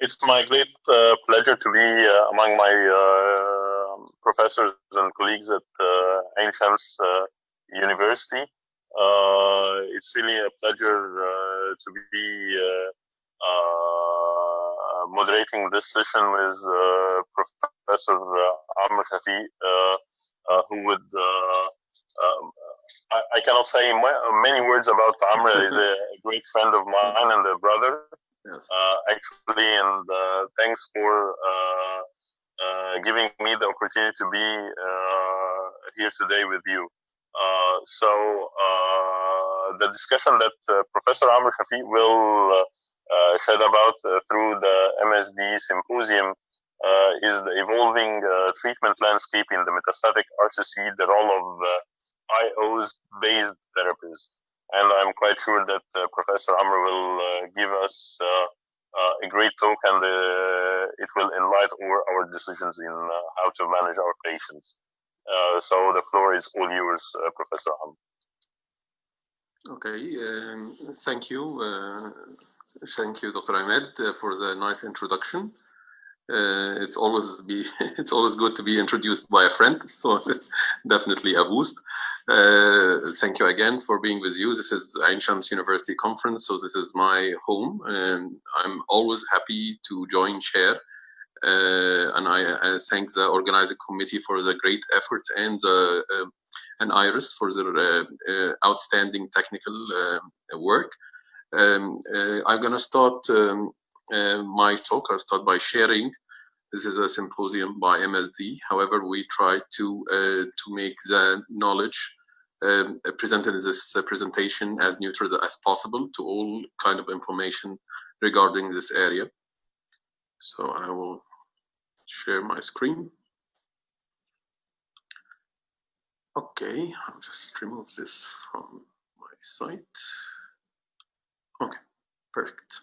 It's my great pleasure to be among my professors and colleagues at Ain Shams University. It's really a pleasure to be moderating this session with Professor Amr Shafi, who would I cannot say many words about Amr. He's a great friend of mine and a brother. Yes. Actually, and thanks for giving me the opportunity to be here today with you. The discussion that Professor Amr Shafi will shed about through the MSD symposium is the evolving treatment landscape in the metastatic RCC, the role of IOs-based therapies. And I'm quite sure that Professor Amr will give us a great talk, and it will enlighten our decisions in how to manage our patients. So the floor is all yours, Professor Amr. Okay, thank you. Thank you, Dr. Ahmed, for the nice introduction. It's always good to be introduced by a friend, so definitely a boost. Thank you again for being with you. This is Ain Shams University Conference, so this is my home, and I'm always happy to join chair. And I thank the organizing committee for the great effort, and IRIS for their outstanding technical work. I'm going to start my talk. I'll start by sharing. This is a symposium by MSD. However, we try to make the knowledge presented in this presentation as neutral as possible to all kind of information regarding this area. So I will share my screen. Okay, I'll just remove this from my site. Okay, perfect.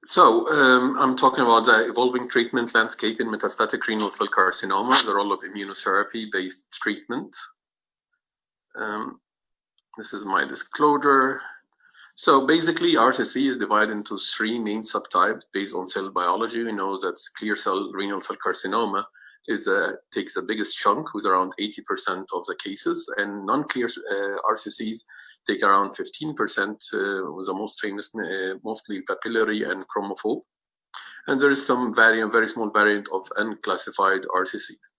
So I'm talking about the evolving treatment landscape in metastatic renal cell carcinoma, the role of immunotherapy-based treatment. This is my disclosure. So basically, RCC is divided into three main subtypes based on cell biology. We know that clear cell renal cell carcinoma takes the biggest chunk, with around 80% of the cases, and non-clear RCCs take around 15%, with the most famous, mostly papillary and chromophobe. And there is some very small variant of unclassified RCCs.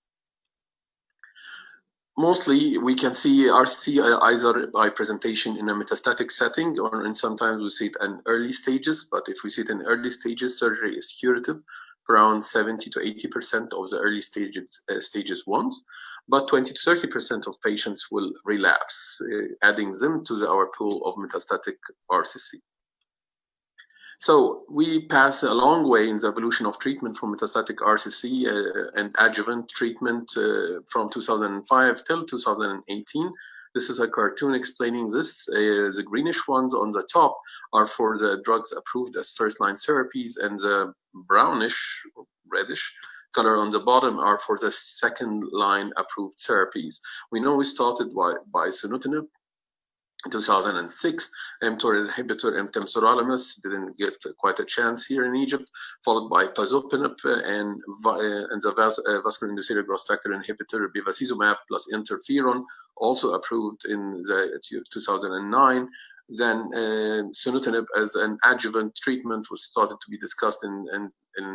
Mostly, we can see RCC either by presentation in a metastatic setting, or in sometimes we see it in early stages. But if we see it in early stages, surgery is curative for around 70 to 80% of the early stages ones. But 20 to 30% of patients will relapse, adding them to our pool of metastatic RCC. So we pass a long way in the evolution of treatment from metastatic RCC and adjuvant treatment from 2005 till 2018. This is a cartoon explaining this. The greenish ones on the top are for the drugs approved as first-line therapies, and the brownish, reddish color on the bottom are for the second-line approved therapies. We know we started by sunitinib in 2006, mTOR inhibitor temsirolimus didn't get quite a chance here in Egypt, followed by pazopanib and the vascular endothelial growth factor inhibitor bevacizumab plus interferon, also approved in the 2009. Then sunitinib as an adjuvant treatment was started to be discussed in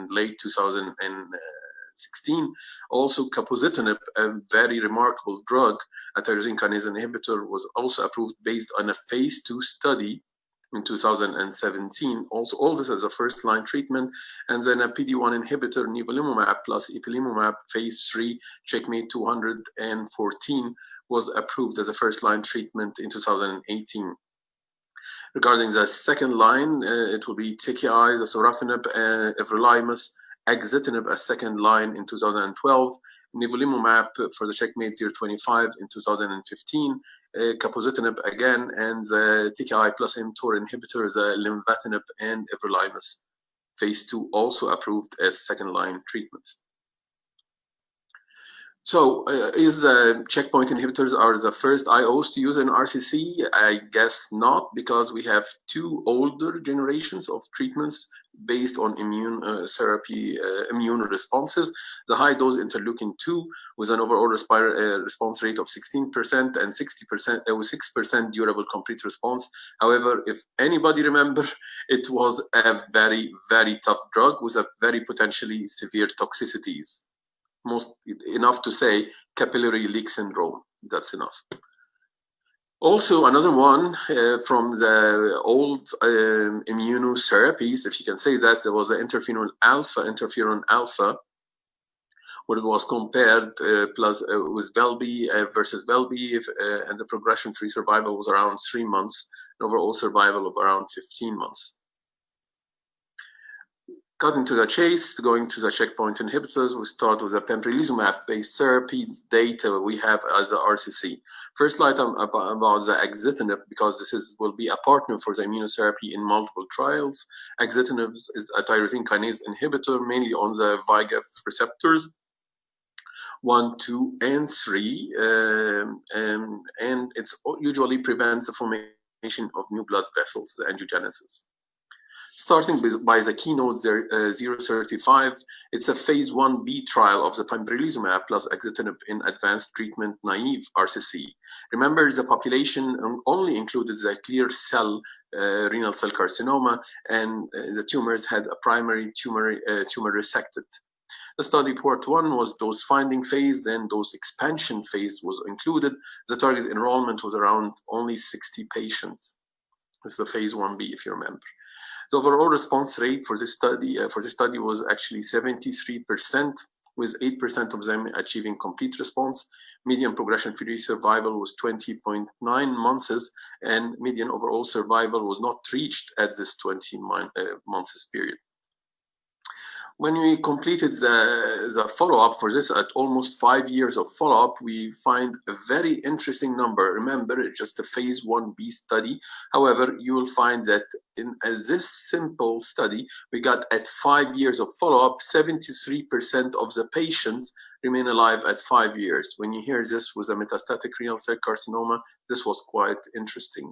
late 2016. Also capivasertib, a very remarkable drug, a tyrosine kinase inhibitor, was also approved based on a phase 2 study in 2017. Also, all this as a first-line treatment, and then a PD-1 inhibitor, nivolumab plus ipilimumab, phase 3, checkmate 214, was approved as a first-line treatment in 2018. Regarding the second line, it will be TKIs, sorafenib, everolimus, axitinib as second line in 2012, nivolumab for the checkmate 025 in 2015, capivasertib again, and the TKI plus mTOR inhibitors, lenvatinib and everolimus, phase 2, also approved as second line treatments. So is checkpoint inhibitors are the first IOs to use in RCC? I guess not, because we have two older generations of treatments, based on immune therapy, immune responses. The high dose interleukin-2 with an overall response rate of 16% and 60% with 6% durable complete response. However, if anybody remember, it was a very, very tough drug with a very potentially severe toxicities. Most enough to say capillary leak syndrome. That's enough. Also, another one from the old immunotherapies, if you can say that, there was the interferon alpha, where it was compared with Velby versus Velby, and the progression-free survival was around 3 months, and overall survival of around 15 months. Cutting to the chase, going to the checkpoint inhibitors, we start with the pembrolizumab-based therapy data we have as the RCC. First slide about the axitinib, because this will be a partner for the immunotherapy in multiple trials. Axitinib is a tyrosine kinase inhibitor, mainly on the VEGF receptors 1, 2, and 3, and it usually prevents the formation of new blood vessels, the angiogenesis. Starting by the keynote 035, it's a phase 1b trial of the pembrolizumab plus axitinib in advanced treatment naive RCC. Remember, the population only included the clear cell renal cell carcinoma, and the tumors had a primary tumor resected. The study part 1 was dose finding phase, then dose expansion phase was included. The target enrollment was around only 60 patients. This is the phase 1b, if you remember. The overall response rate for this study was actually 73%, with 8% of them achieving complete response. Median progression-free survival was 20.9 months, and median overall survival was not reached at this 20 months period. When we completed the follow-up for this at almost 5 years of follow-up, we find a very interesting number. Remember, it's just a phase 1b study. However, you will find that in this simple study, we got at 5 years of follow-up, 73% of the patients remain alive at 5 years. When you hear this with a metastatic renal cell carcinoma, this was quite interesting.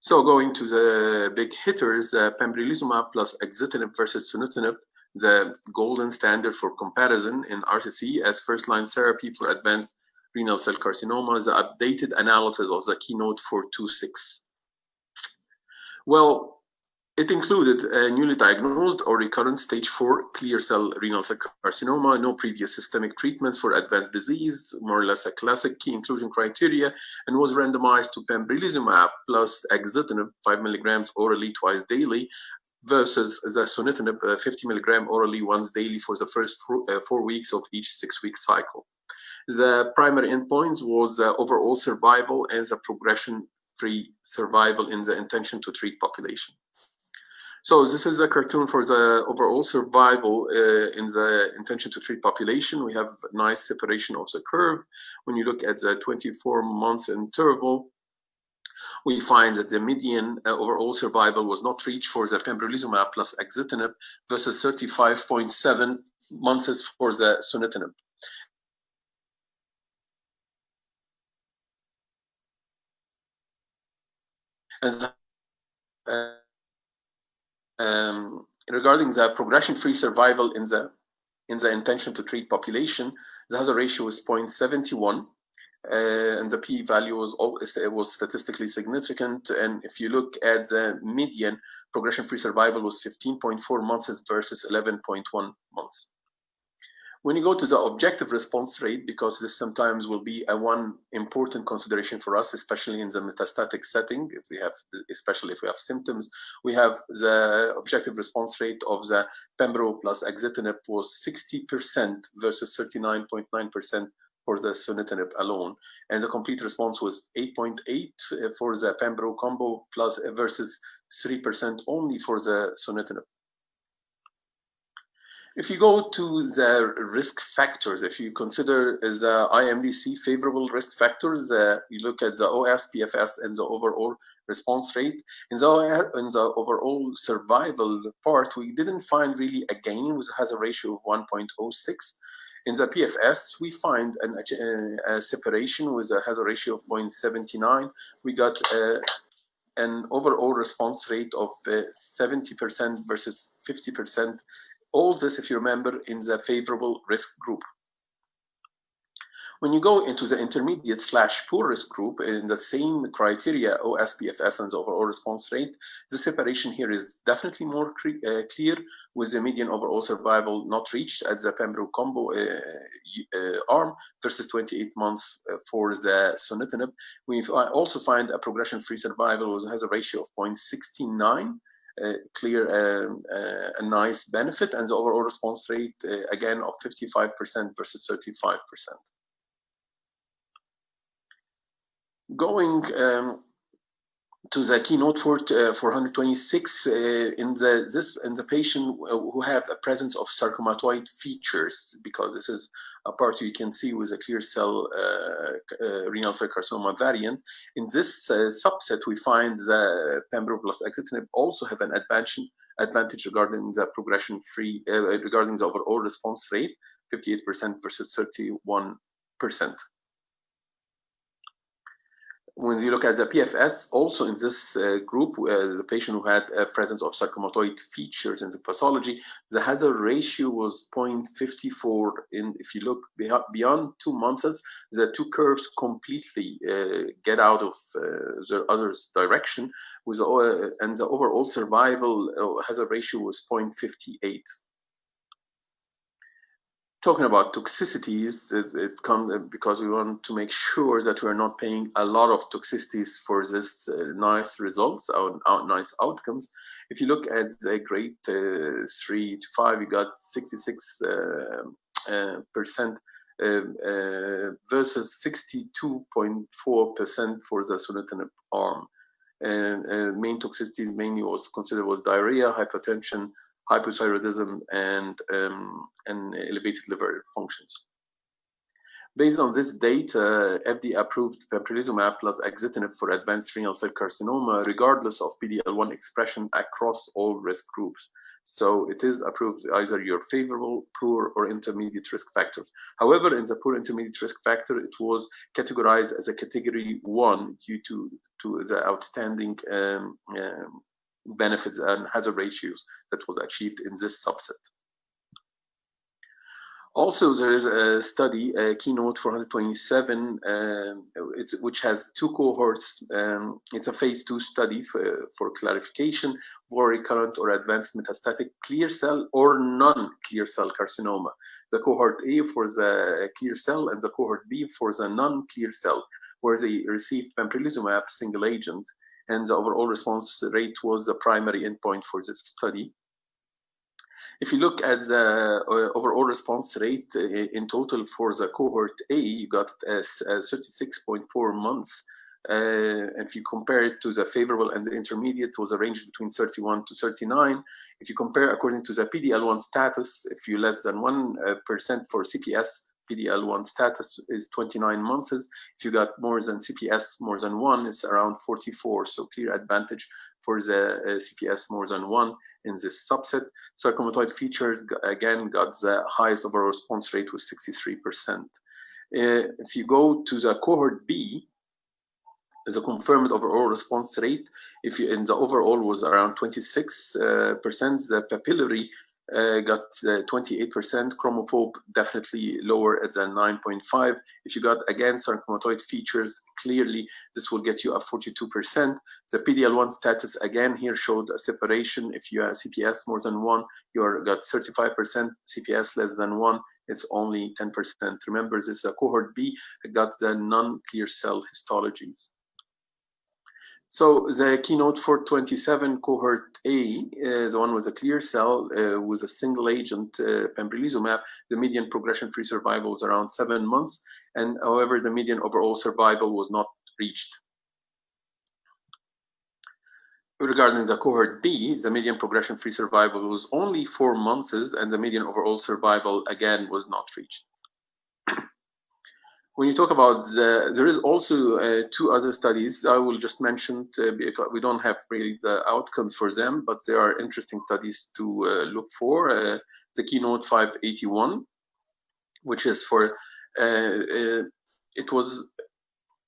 So going to the big hitters, pembrolizumab plus axitinib versus sunitinib, the golden standard for comparison in RCC as first-line therapy for advanced renal cell carcinoma, the updated analysis of the keynote 426. Well, it included a newly diagnosed or recurrent stage 4 clear cell renal cell carcinoma, no previous systemic treatments for advanced disease, more or less a classic key inclusion criteria, and was randomized to pembrolizumab plus axitinib 5 milligrams orally twice daily versus the sunitinib 50 milligram orally once daily for the first 4 weeks of each 6-week cycle. The primary endpoints was overall survival and the progression-free survival in the intention to treat population. So this is a cartoon for the overall survival in the intention to treat population. We have nice separation of the curve. When you look at the 24 months interval, we find that the median overall survival was not reached for the pembrolizumab plus axitinib versus 35.7 months for the sunitinib. And regarding the progression-free survival in the intention to treat population, the hazard ratio is 0.71, and the p-value was statistically significant. And if you look at the median progression-free survival was 15.4 months versus 11.1 months. When you go to the objective response rate, because this sometimes will be one important consideration for us, especially in the metastatic setting, especially if we have symptoms, we have the objective response rate of the pembro plus axitinib was 60% versus 39.9% for the sunitinib alone, and the complete response was 8.8 for the pembro combo plus versus 3% only for the sunitinib. If you go to the risk factors, if you consider the IMDC favorable risk factors, you look at the OS, PFS, and the overall response rate. In the overall survival part, we didn't find really a gain with a hazard ratio of 1.06. In the PFS, we find a separation with a hazard ratio of 0.79. We got an overall response rate of 70% versus 50%. All this, if you remember, in the favorable risk group. When you go into the intermediate/poor risk group in the same criteria, OS, PFS, and the overall response rate, the separation here is definitely more clear, with the median overall survival not reached at the pembro combo arm versus 28 months for the sunitinib. We also find a progression-free survival has a ratio of 0.69. Clear a nice benefit, and the overall response rate again of 55% versus 35%. Going to the keynote for 426 in the patient who have a presence of sarcomatoid features, because this is a part you can see with a clear cell renal cell carcinoma variant. In this subset, we find the pembro plus axitinib also have an advantage regarding the progression-free, regarding the overall response rate, 58% versus 31%. When you look at the PFS, also in this group, the patient who had a presence of sarcomatoid features in the pathology, the hazard ratio was 0.54. If you look beyond 2 months, the two curves completely get out of the other's direction, and the overall survival hazard ratio was 0.58. Talking about toxicities, it comes because we want to make sure that we're not paying a lot of toxicities for this nice results, nice outcomes. If you look at the grade 3 to 5, you got 66% versus 62.4% for the sunitinib arm. And main toxicity mainly was considered was diarrhea, hypertension, hypothyroidism, and elevated liver functions. Based on this data, FDA approved pembrolizumab plus axitinib for advanced renal cell carcinoma, regardless of PD-L1 expression across all risk groups. So it is approved either your favorable, poor, or intermediate risk factors. However, in the poor intermediate risk factor, it was categorized as a category 1 due to the outstanding benefits and hazard ratios that was achieved in this subset. Also, there is a study, Keynote 427, which has 2 cohorts. It's a phase 2 study for clarification for recurrent or advanced metastatic clear cell or non-clear cell carcinoma. The cohort A for the clear cell and the cohort B for the non-clear cell, where they received pembrolizumab single agent, and the overall response rate was the primary endpoint for this study. If you look at the overall response rate in total for the cohort A, you got 36.4 months. If you compare it to the favorable and the intermediate, it was a range between 31 to 39. If you compare according to the PD-L1 status, if you less than 1% for CPS, PD-L1 status is 29 months. If you got more than CPS more than 1, it's around 44. So clear advantage for the CPS more than 1 in this subset. Sarcomatoid features again got the highest overall response rate with 63%. If you go to the cohort B, the confirmed overall response rate, if you, in the overall was around 26%, the papillary got 28%, chromophobe definitely lower at the 9.5. If you got again sarcomatoid features, clearly this will get you a 42%. The PD-L1 status again here showed a separation. If you have CPS more than 1, you got 35%, CPS less than 1, it's only 10%. Remember, this is a cohort B, got the non-clear cell histologies. So the Keynote 427 cohort A, the one with a clear cell, with a single agent pembrolizumab, the median progression-free survival was around 7 months, and however, the median overall survival was not reached. Regarding the cohort B, the median progression-free survival was only 4 months, and the median overall survival again was not reached. When you talk about there is also 2 other studies I will just mention because we don't have really the outcomes for them, but there are interesting studies to look for. The Keynote 581, which is for it was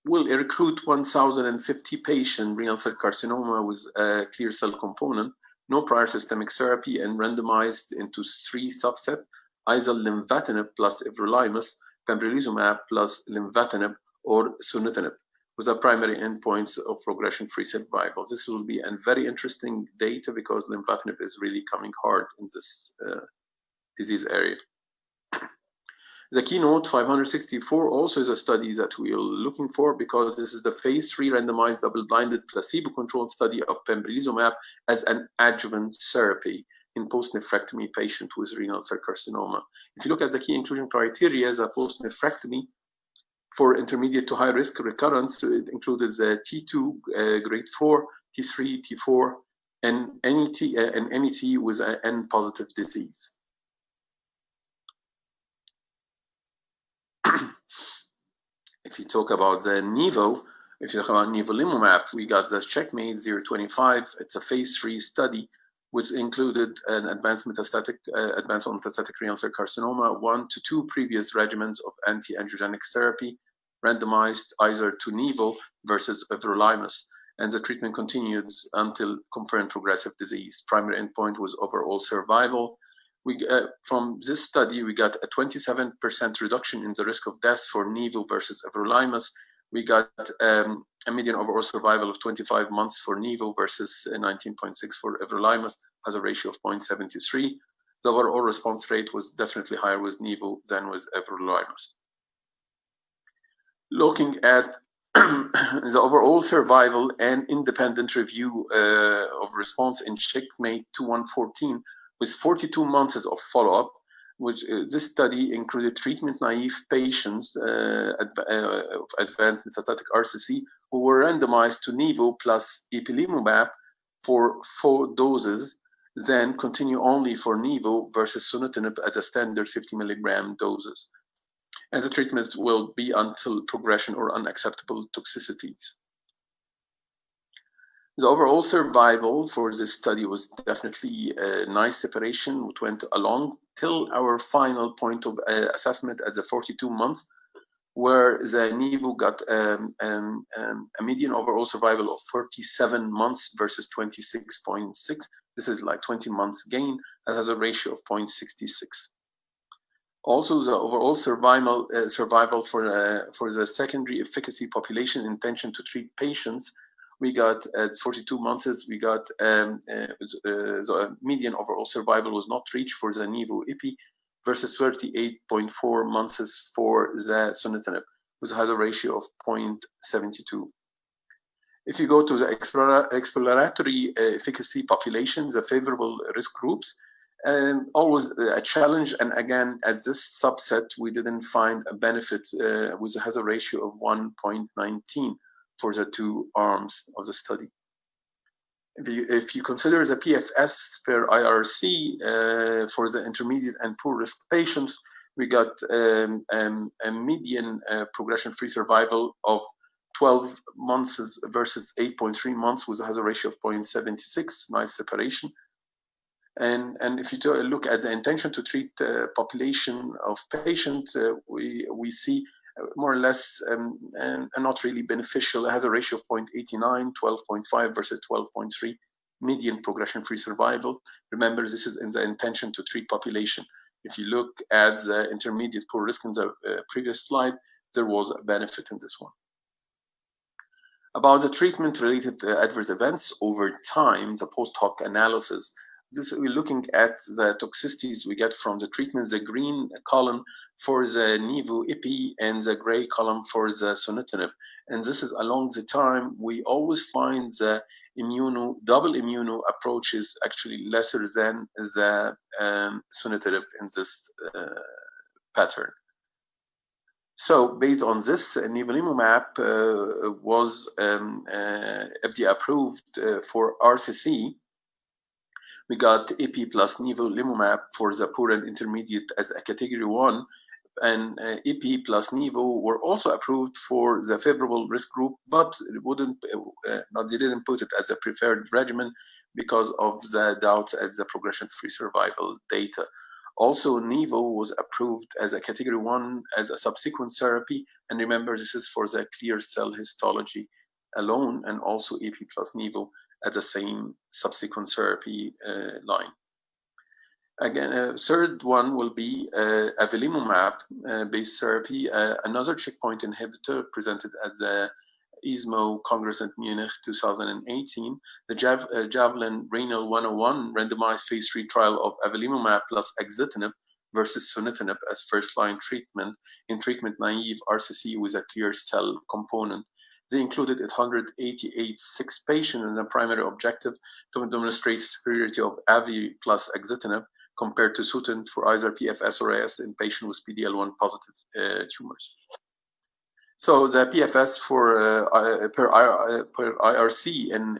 will recruit 1,050 patient renal cell carcinoma with a clear cell component, no prior systemic therapy, and randomized into 3 subsets: lenvatinib plus everolimus, pembrolizumab plus lenvatinib, or sunitinib, with a primary endpoints of progression-free survival. This will be a very interesting data because lenvatinib is really coming hard in this disease area. The Keynote 564 also is a study that we are looking for because this is the phase 3 randomized double-blinded placebo-controlled study of pembrolizumab as an adjuvant therapy in post-nephrectomy patient with renal cell carcinoma. If you look at the key inclusion criteria, the post-nephrectomy for intermediate to high risk recurrence, it included the T2 grade 4, T3, T4, and NET with an N positive disease. If you talk about the Nivo, if you talk about nivolumab, we got the Checkmate 025. It's a phase 3 study which included an advanced metastatic renal cell carcinoma, 1 to 2 previous regimens of anti-angiogenic therapy, randomized either to Nivo versus everolimus, and the treatment continued until confirmed progressive disease. Primary endpoint was overall survival. From this study, we got a 27% reduction in the risk of death for Nivo versus everolimus. We got a median overall survival of 25 months for Nivo versus 19.6 for everolimus, has a ratio of 0.73. The overall response rate was definitely higher with Nivo than with everolimus. Looking at the overall survival and independent review of response in Checkmate 2114, with 42 months of follow-up, which this study included treatment-naive patients of advanced metastatic RCC who were randomized to Nivo plus ipilimumab for 4 doses, then continue only for Nivo versus sunitinib at a standard 50 milligram doses. And the treatments will be until progression or unacceptable toxicities. The overall survival for this study was definitely a nice separation, which went along till our final point of assessment at the 42 months, where the Nivo got a median overall survival of 37 months versus 26.6. This is like 20 months gain, that has a ratio of 0.66. Also, the overall survival for the secondary efficacy population intention to treat patients, we got at 42 months, we got the median overall survival was not reached for the Nivo IPI versus 38.4 months for the sunitinib, with a hazard ratio of 0.72. If you go to the exploratory efficacy population, the favorable risk groups, always a challenge. And again, at this subset, we didn't find a benefit with a hazard ratio of 1.19 for the 2 arms of the study. If you consider the PFS per IRC for the intermediate and poor risk patients, we got a median progression-free survival of 12 months versus 8.3 months with a hazard ratio of 0.76, nice separation. And if you look at the intention to treat population of patients, we see more or less not really beneficial. It has a ratio of 0.89, 12.5 versus 12.3 median progression-free survival. Remember, this is in the intention to treat population. If you look at the intermediate poor risk in the previous slide, there was a benefit in this one. About the treatment-related adverse events over time, the post-hoc analysis. We're looking at the toxicities we get from the treatment, the green column for the Nivo IPI and the gray column for the sunitinib. And this is along the time, we always find the double immuno approach is actually lesser than the sunitinib in this pattern. So based on this, nivolumab was FDA approved for RCC. We got IPI plus nivolumab for the poor and intermediate as a category 1, and IPI plus Nivo were also approved for the favorable risk group, but they didn't put it as a preferred regimen because of the doubts at the progression-free survival data. Also, Nivo was approved as a category 1 as a subsequent therapy. And remember, this is for the clear cell histology alone, and also AP plus Nivo at the same subsequent therapy line. Again, a third one will be avelumab-based therapy, another checkpoint inhibitor presented at the ESMO Congress in Munich 2018. The Javelin Renal 101 randomized phase 3 trial of avelumab plus axitinib versus sunitinib as first-line treatment in treatment-naive RCC with a clear cell component. They included 188 patients, and the primary objective to demonstrate superiority of avi plus axitinib compared to Sutent for either PFS or AS in patients with PD-L1 positive tumors. So the PFS for per IRC in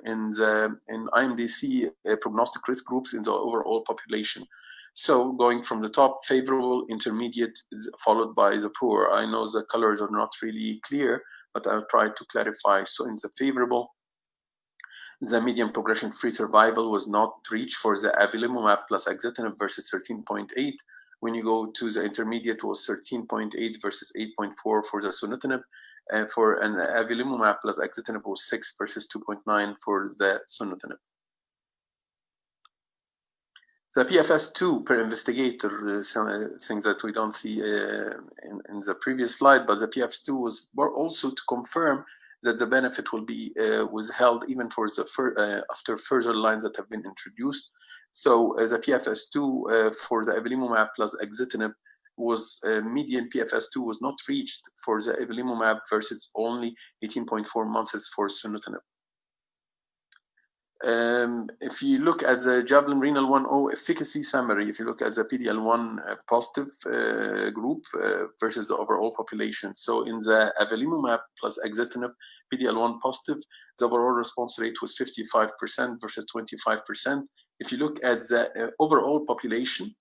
IMDC prognostic risk groups in the overall population. So going from the top, favorable, intermediate, followed by the poor. I know the colors are not really clear, but I'll try to clarify. So in the favorable, the median progression-free survival was not reached for the avelumab plus axitinib versus 13.8. When you go to the intermediate, was 13.8 versus 8.4 for the sunitinib. For an avelumab plus axitinib was 6 versus 2.9 for the sunitinib. The PFS2 per investigator, things that we don't see in the previous slide, but the PFS2 was also to confirm that the benefit will be withheld even for the after further lines that have been introduced. So the PFS2 for the avelumab plus axitinib was median PFS2 was not reached for the avelumab versus only 18.4 months for sunitinib. If you look at the Javelin Renal 1.0 efficacy summary, if you look at the PD-L1 positive group versus the overall population, so in the avelumab plus axitinib PD-L1 positive, the overall response rate was 55% versus 25%. If you look at the overall population,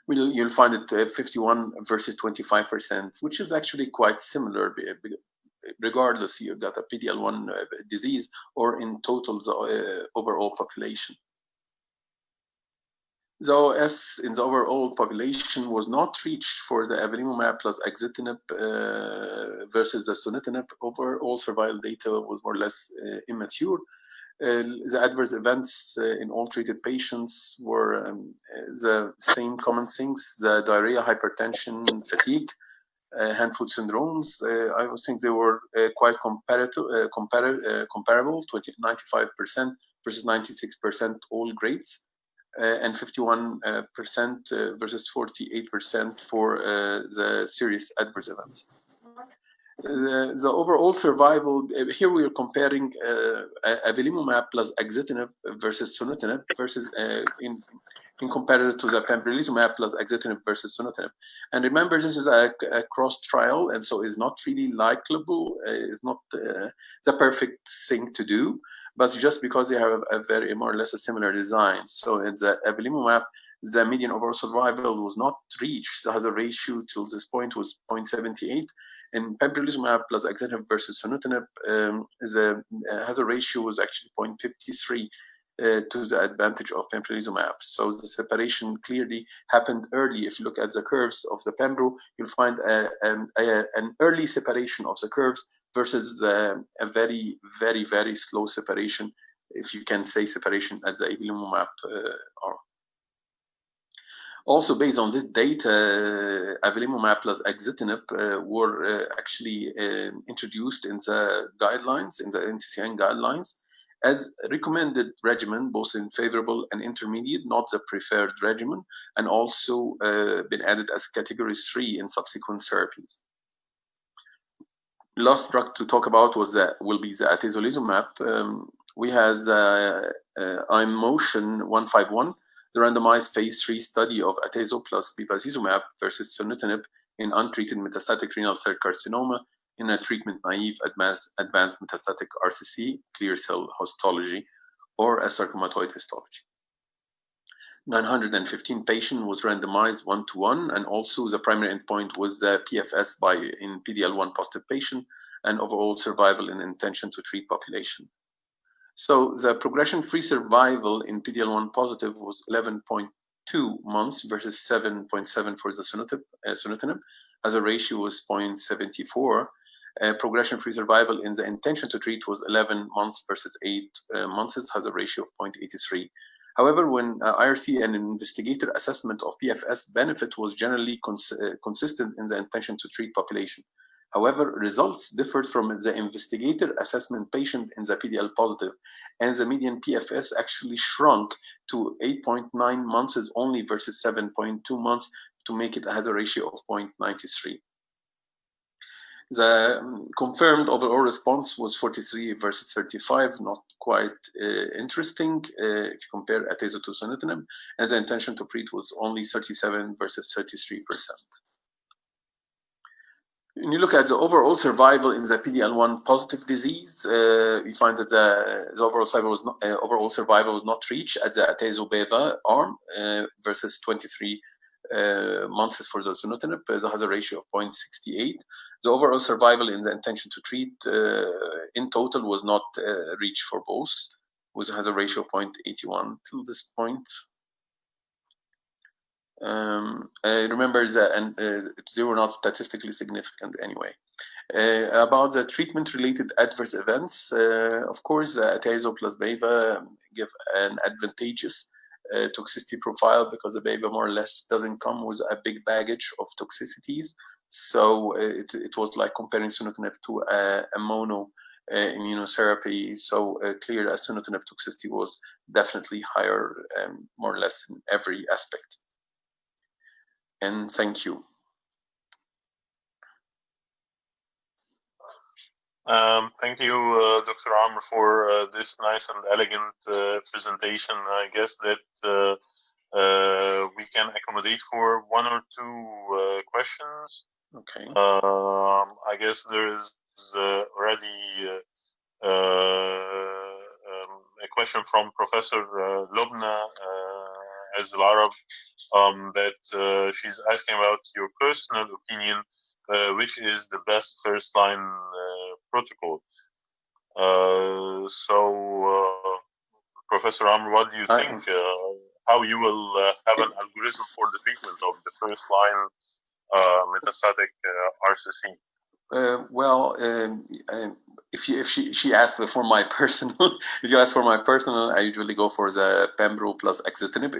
you'll find it 51 versus 25%, which is actually quite similar, regardless you got a PD-L1 disease or in total the overall population. The OS in the overall population was not reached for the avelumab plus axitinib versus the sunitinib. Overall survival data was more or less immature. The adverse events in all treated patients were the same common things: the diarrhea, hypertension, fatigue, hand-foot syndromes. I would think they were quite comparable, 95% versus 96% all grades, and 51% versus 48% for the serious adverse events. The overall survival, here we are comparing avelumab plus axitinib versus sunitinib versus in comparison to the pembrolizumab plus axitinib versus sunitinib. And remember, this is a cross trial, and so it's not really likable. It's not the perfect thing to do, but just because they have a very more or less a similar design. So in the avelumab, the median overall survival was not reached. The hazard ratio till this point was 0.78. In pembrolizumab plus axitinib versus sunitinib, the hazard ratio was actually 0.53 to the advantage of pembrolizumab. So the separation clearly happened early. If you look at the curves of the pembro, you'll find an early separation of the curves versus a very, very, very slow separation, if you can say separation at the avelumab arm. Also, based on this data, avelumab plus axitinib were actually introduced in the guidelines, in the NCCN guidelines, as recommended regimen, both in favorable and intermediate, not the preferred regimen, and also been added as category 3 in subsequent therapies. Last drug to talk about will be the atezolizumab. We have the IMotion 151, the randomized phase 3 study of atezo plus bevacizumab versus sunitinib in untreated metastatic renal cell carcinoma in a treatment-naive advanced metastatic RCC, clear cell histology, or a sarcomatoid histology. 915 patients was randomized 1-to-1, and also the primary endpoint was the PFS in PD-L1 positive patient and overall survival in intention to treat population. So the progression-free survival in PD-L1 positive was 11.2 months versus 7.7 for the sunitinib, as a ratio was 0.74. Progression-free survival in the intention to treat was 11 months versus 8 months, has a ratio of 0.83. However, when IRC and investigator assessment of PFS benefit was generally consistent in the intention to treat population. However, results differed from the investigator assessment patient in the PDL positive, and the median PFS actually shrunk to 8.9 months only versus 7.2 months to make it has a ratio of 0.93. The confirmed overall response was 43 versus 35, not quite interesting if you compare atezo to sunitinib, and the intention to treat was only 37 versus 33%. When you look at the overall survival in the PDL1 positive disease, you find that the overall survival was not reached at the atezo-beva arm versus 23 months for the sunitinib. That has a ratio of 0.68. The overall survival in the intention to treat in total was not reached for both, which has a ratio of 0.81 to this point. Remember that, and they were not statistically significant anyway. About the treatment-related adverse events, of course, atezo plus beva give an advantageous toxicity profile because the beva more or less doesn't come with a big baggage of toxicities. So it was like comparing sunitinib to a mono immunotherapy. So clear as sunitinib toxicity was definitely higher, more or less in every aspect. And thank you. Thank you, Dr. Amr, for this nice and elegant presentation. I guess that we can accommodate for one or two questions. Okay. I guess there is already a question from Professor Lobna Azlarab that she's asking about your personal opinion, which is the best first-line protocol. Professor Amr, what do you think? How you will have an algorithm for the treatment of the first-line metastatic RCC? If she asked for my personal, if you ask for my personal, I usually go for the pembro plus axitinib.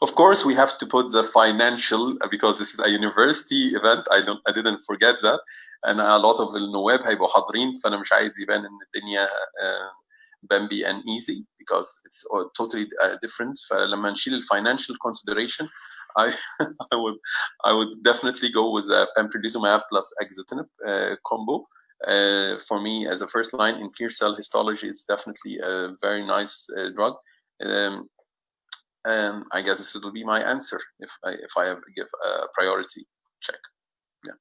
Of course, we have to put the financial because this is a university event. I didn't forget that, and a lot of النواب هيبقوا حاضرين فأنا مش عايز يبان إن الدنيا بامبي and easy because it's totally different. فلما نشيل financial consideration, I would definitely go with pembrolizumab plus axitinib combo. For me, as a first line in clear cell histology, it's definitely a very nice drug. And I guess this will be my answer if I have to give a priority check. Yeah.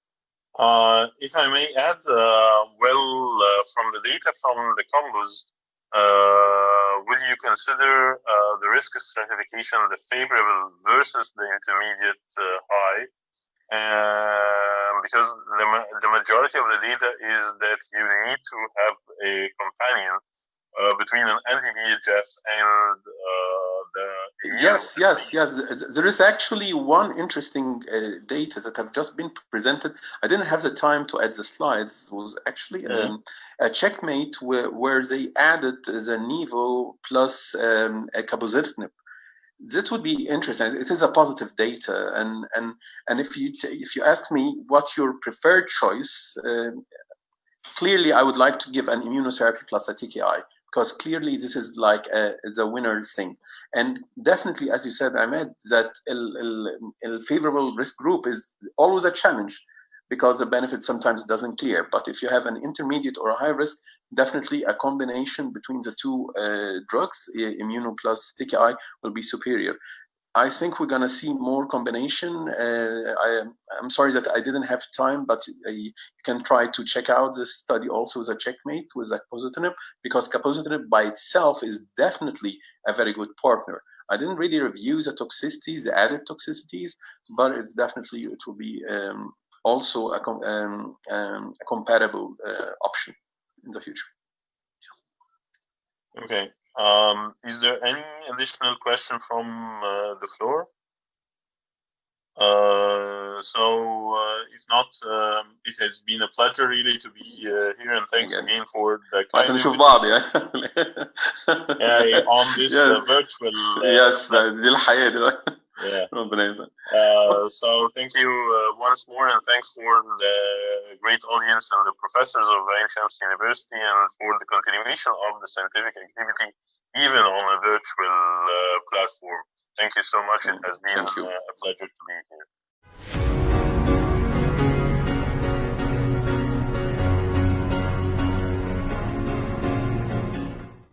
If I may add, from the data from the combos, will you consider the risk stratification, the favorable versus the intermediate high? Because the majority of the data is that you need to have a companion between an anti-VEGF and the Yes. There is actually one interesting data that have just been presented. I didn't have the time to add the slides. It was actually a checkmate where they added the Nivo plus cabozantinib. That would be interesting. It is a positive data, and if you ask me what's your preferred choice, clearly I would like to give an immunotherapy plus a TKI because clearly this is like the winner thing. And definitely, as you said, Ahmed, that a favorable risk group is always a challenge because the benefit sometimes doesn't clear. But if you have an intermediate or a high risk, definitely a combination between the two drugs, immuno plus TKI, will be superior. I think we're going to see more combination. I'm sorry that I didn't have time, but you can try to check out this study also as a checkmate with cabozantinib, because cabozantinib by itself is definitely a very good partner. I didn't really review the toxicities, the added toxicities, but it's definitely, it will be also a comparable option in the future. Okay. Is there any additional question from the floor? If not, it has been a pleasure really to be here, and thanks again for the kind عشان نشوف بعض يعني. on this virtual yes دي الحياة دلوقتي. ربنا يسعدك. So thank you once more, and thanks for the great audience and the professors of Ain Shams University, and for the continuation of the scientific activity even on a virtual platform. Thank you so much. It has been a pleasure to be here.